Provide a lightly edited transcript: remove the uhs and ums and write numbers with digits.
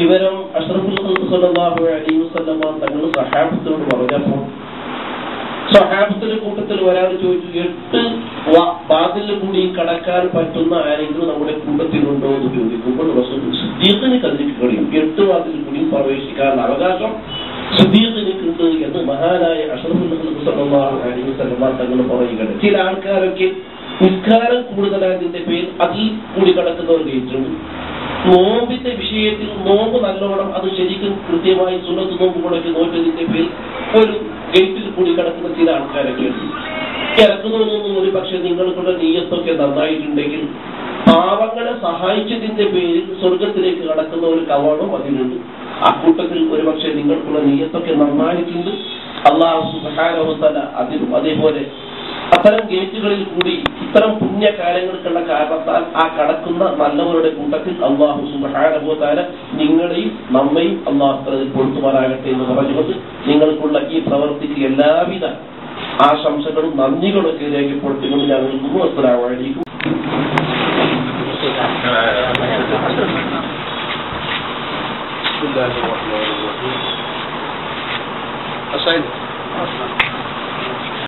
വിവരം അഷ്റഫുൽ ഖൽഖ് സല്ലല്ലാഹു അലൈഹി വസല്ലം തങ്ങൾ സഹാബത്തോട് പറഞ്ഞപ്പോൾ സഹാബത്തിന്റെ കൂട്ടത്തിൽ ഒരാൾ ചോദിച്ചു, 8 വാതിൽ കൂടി കടക്കാൻ പറ്റുന്ന ആരെങ്കിലും നമ്മുടെ കൂട്ടത്തിലുണ്ടോ എന്ന് ചോദിക്കുമ്പോൾ സിദ്ദീഖിന് കതിരിക്ക് കഴിയും, 8 വാതിൽ കൂടിയും പ്രവേശിക്കാനുള്ള അവകാശം സിദ്ദീഖിനുണ്ട് എന്ന് മഹാനായ അഷ്റഫുൽ ഖൽഖ് സല്ലല്ലാഹു അലൈഹി വസല്ലം തങ്ങൾ പറയുകയാണ്. ചില ആൾക്കാരൊക്കെ നിസ്കാരം കൂടുതലായതിന്റെ പേരിൽ അതിൽ കൂടി കടക്കുന്നവർ ജയിച്ചിട്ടുണ്ട്. നോമ്പിന്റെ വിഷയത്തിൽ നോമ്പ് നല്ലോണം അത് ശരിക്കും കൃത്യമായി സുന്നത്ത് നോമ്പ് മുടക്കി നോറ്റതിന്റെ പേരിൽ ഒരു ഗേറ്റിൽ കൂടി കിടക്കുന്ന ചില ആൾക്കാരൊക്കെ ഉണ്ട്. കിടക്കുന്നതൊന്നും ഒരു പക്ഷെ നിങ്ങൾക്കുള്ള നീയത്തൊക്കെ നന്നായിട്ടുണ്ടെങ്കിൽ പാവങ്ങളെ സഹായിച്ചതിന്റെ പേരിൽ സ്വർഗത്തിലേക്ക് കടക്കുന്ന ഒരു കവാടം അതിലുണ്ട്. ആ കൂട്ടത്തിൽ ഒരു പക്ഷെ നിങ്ങൾക്കുള്ള നീയത്തൊക്കെ നന്നായിട്ടുണ്ട്. അല്ലാഹു സുബ്ഹാനഹു വ തആല അതിലും അതേപോലെ അത്തരം ഗേറ്റുകളിൽ കൂടി ഇത്തരം പുണ്യകാര്യങ്ങൾക്കുള്ള കാരണത്താൽ ആ കടക്കുന്ന നല്ലവരുടെ കൂട്ടത്തിൽ അല്ലാഹു സുബ്ഹാനഹു വ തആല നിങ്ങളെയും നമ്മയും അല്ലാഹു തആല പൊറുത്തുമാറാകട്ടെ എന്ന് പറഞ്ഞുകൊണ്ട് നിങ്ങൾക്കുള്ള ഈ പ്രവൃത്തിക്ക് എല്ലാവിധ ആശംസകളും നന്ദികളൊക്കെ രേഖപ്പെടുത്തിക്കൊണ്ട് ഞാൻ നിൽക്കുന്നു. അസ്സലാമു അലൈക്കും.